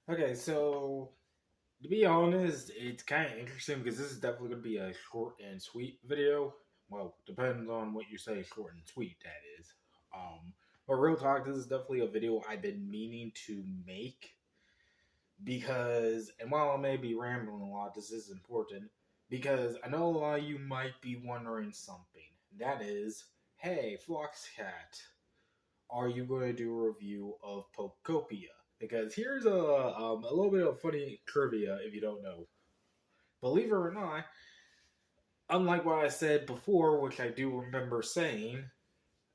Okay, so to be honest, it's kind of interesting because this is definitely going to be a short and sweet video. Well, depends on what you say short and sweet, that is. Um, but real talk, this is definitely a video I've been meaning to make because, and while I may be rambling a lot, this is important because I know a lot of you might be wondering something. That is, hey, Floxcat, are you going to do a review of Pokopia? Because here's a little bit of funny trivia if you don't know. Believe it or not, unlike what I said before, which I do remember saying,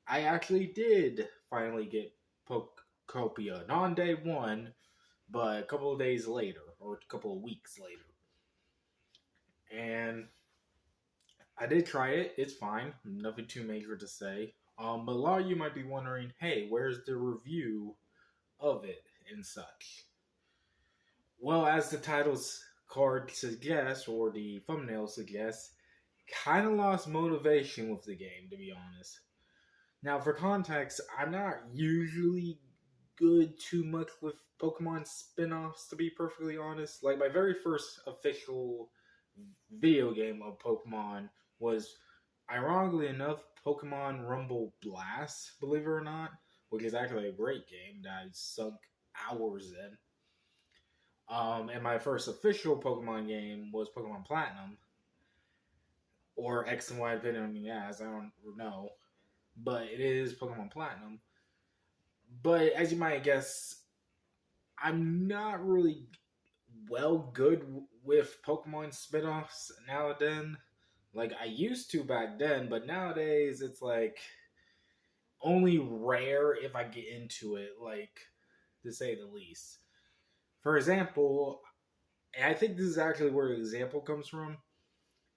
I actually did finally get Pokopia. Not on day one, but a couple of days later, or a couple of weeks later. And I did try it. It's fine. Nothing too major to say. But a lot of you might be wondering, hey, where's the review of it and such? Well, as the title's card suggests, or the thumbnail suggests, kind of lost motivation with the game, to be honest. Now, for context, I'm not usually good too much with Pokemon spin offs, to be perfectly honest. Like, my very first official video game of Pokemon was, ironically enough, Pokemon Rumble Blast, believe it or not, which is actually a great game that I sunk hours in. And my first official Pokemon game was Pokemon Platinum, or X and Y, depending on the as. I don't know, but it is Pokemon Platinum. But as you might guess, I'm not really good with Pokemon spinoffs nowadays. Like I used to back then, but nowadays it's like only rare if I get into it, like to say the least. For example, I think this is actually where the example comes from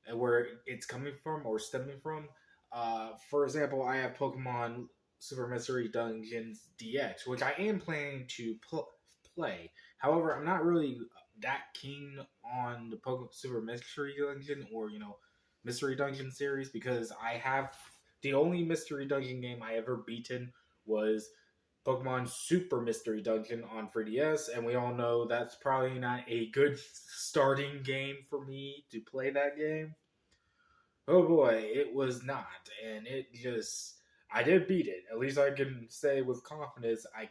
and where it's coming from or stemming from. For example, I have Pokemon Super Mystery Dungeons DX, which I am planning to play. However, I'm not really that keen on the Pokemon Super Mystery Dungeon or Mystery Dungeon series because I have the only Mystery Dungeon game I ever beaten was Pokemon Super Mystery Dungeon on 3DS, and we all know that's probably not a good starting game for me to play that game. Oh boy, it was not, and it just I did beat it. At least I can say with confidence I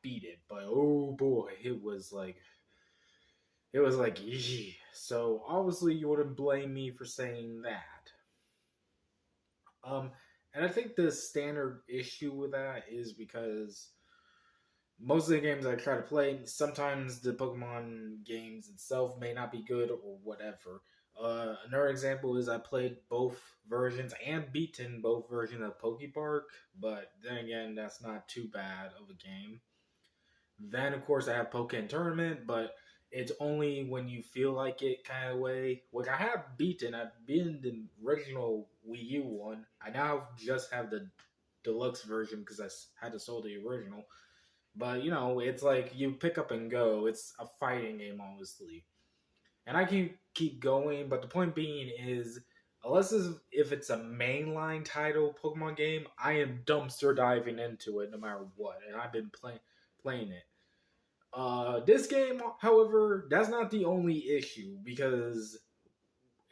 beat it. But oh boy, it was like yee. So obviously you wouldn't blame me for saying that. Um, and I think the standard issue with that is because most of the games I try to play, sometimes the Pokemon games itself may not be good or whatever. Another example is I played both versions and beaten both versions of Pokepark, but then again, that's not too bad of a game. Then, of course, I have Pokemon Tournament, but it's only when you feel like it kind of way. Which I have beaten. I've beaten the original Wii U one. I now just have the deluxe version because I had to sold the original. But it's like you pick up and go. It's a fighting game, obviously, and I can keep going. But the point being is, if it's a mainline title Pokemon game, I am dumpster diving into it no matter what, and I've been playing it. This game, however, that's not the only issue because,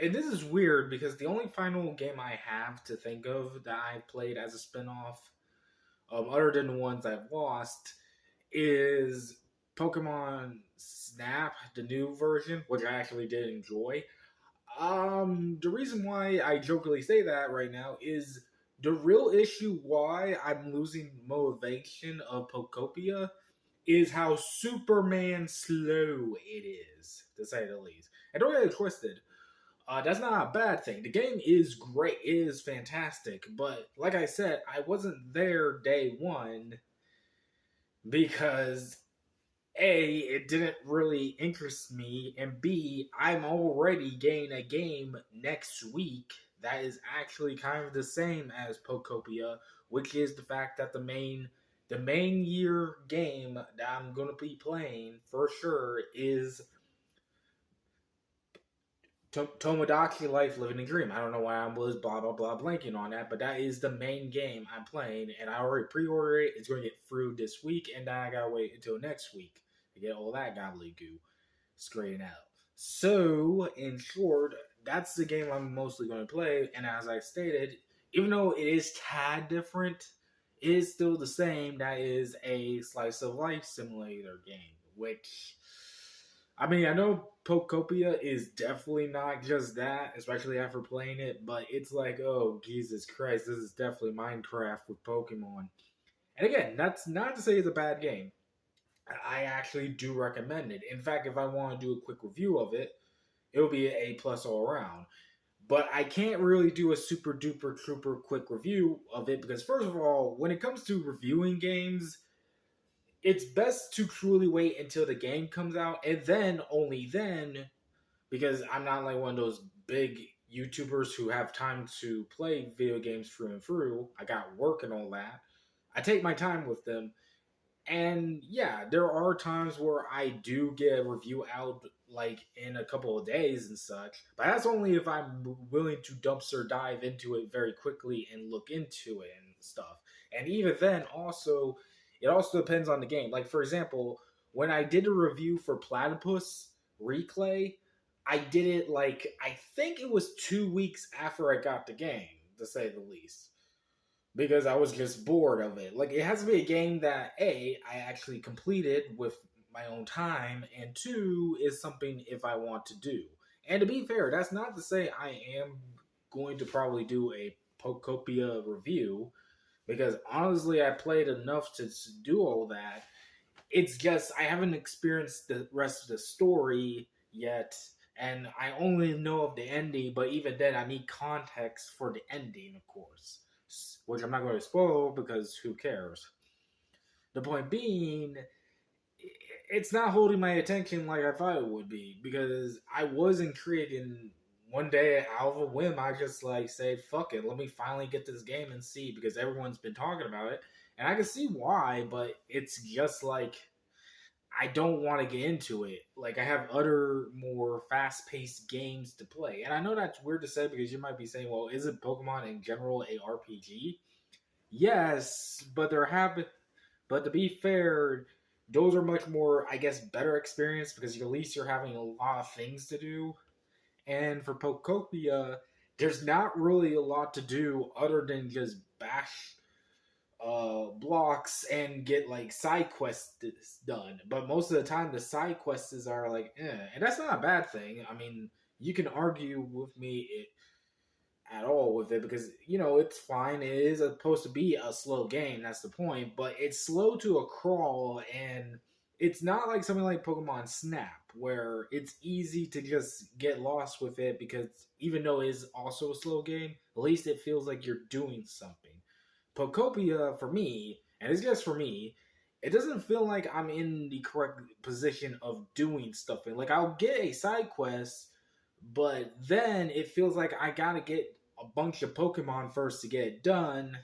and this is weird because the only final game I have to think of that I played as a spinoff, other than the ones I've lost, is Pokemon Snap, the new version, which I actually did enjoy. The reason why I jokingly say that right now is the real issue why I'm losing motivation of Pokopia is how Superman slow it is, to say the least. And don't get it twisted. That's not a bad thing. The game is great. It is fantastic. But like I said, I wasn't there day one because A, it didn't really interest me, and B, I'm already getting a game next week that is actually kind of the same as Pokopia, which is the fact that the main year game that I'm gonna be playing for sure is Tomodachi Life Living a Dream. I don't know why I was blah blah blah blanking on that, but that is the main game I'm playing, and I already pre-ordered it. It's going to get through this week, and then I gotta wait until next week to get all that gobbledygoo straightened out. So, in short, that's the game I'm mostly going to play. And as I stated, even though it is tad different, it is still the same. That is a slice of life simulator game, which I mean, I know Pokopia is definitely not just that, especially after playing it, but it's like, oh, Jesus Christ, this is definitely Minecraft with Pokemon. And again, that's not to say it's a bad game. I actually do recommend it. In fact, if I want to do a quick review of it, it'll be an A plus all around. But I can't really do a super duper trooper quick review of it because, first of all, when it comes to reviewing games, it's best to truly wait until the game comes out and then, only then, because I'm not like one of those big YouTubers who have time to play video games through and through. I got work and all that. I take my time with them. And yeah, there are times where I do get a review out like in a couple of days and such, but that's only if I'm willing to dumpster dive into it very quickly and look into it and stuff. And even then, also, it also depends on the game. Like, for example, when I did a review for Platypus Reclay, I did it like, I think it was 2 weeks after I got the game, to say the least, because I was just bored of it. Like, it has to be a game that A, I actually completed with my own time, and two, is something if I want to do. And to be fair, that's not to say I am going to probably do a Pokopia review, because honestly, I played enough to do all that. It's just I haven't experienced the rest of the story yet, and I only know of the ending, but even then, I need context for the ending, of course, which I'm not going to spoil because who cares? The point being, it's not holding my attention like I thought it would be because I was intrigued, and one day out of a whim, I just like say, "Fuck it, let me finally get this game and see," because everyone's been talking about it, and I can see why, but it's just like I don't want to get into it. Like I have other more fast-paced games to play, and I know that's weird to say because you might be saying, "Well, isn't Pokemon in general a RPG?" Yes, but there have been, but to be fair, those are much more, I guess, better experience because at least you're having a lot of things to do. And for Pokopia, there's not really a lot to do other than just bash blocks and get like side quests done. But most of the time, the side quests are like, and that's not a bad thing. I mean, you can argue with me at all with it because it's fine. It is supposed to be a slow game. That's the point. But it's slow to a crawl, and it's not like something like Pokemon Snap where it's easy to just get lost with it because even though it is also a slow game, at least it feels like you're doing something. Pokopia for me, and it's just for me, it doesn't feel like I'm in the correct position of doing stuff. And like I'll get a side quest, but then it feels like I gotta get a bunch of Pokemon first to get it done,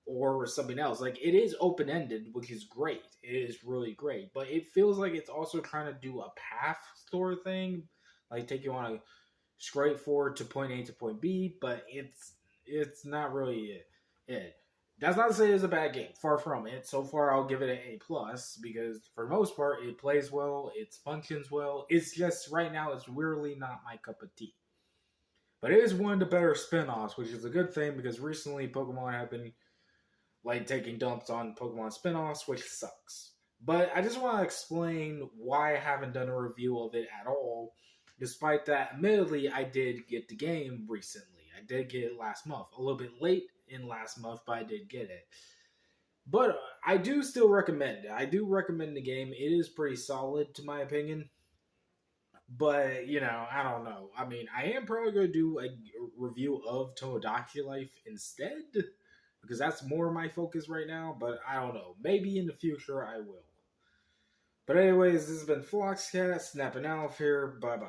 or something else. Like it is open ended, which is great. It is really great, but it feels like it's also trying to do a path sort of thing, like take you on a straightforward to point A to point B. But it's not really it. That's not to say it's a bad game. Far from it. So far, I'll give it an A plus because for the most part, it plays well, it functions well. It's just right now, it's weirdly not my cup of tea. But it is one of the better spin-offs, which is a good thing because recently Pokemon have been like taking dumps on Pokemon spin-offs, which sucks. But I just want to explain why I haven't done a review of it at all. Despite that, admittedly, I did get the game recently. I did get it last month. A little bit late in last month, but I did get it. But I do still recommend it. I do recommend the game. It is pretty solid, to my opinion. But, I don't know. I mean, I am probably going to do a review of Tomodachi Life instead because that's more my focus right now. But I don't know. Maybe in the future I will. But anyways, this has been Floxcast, snapping out of here. Bye-bye.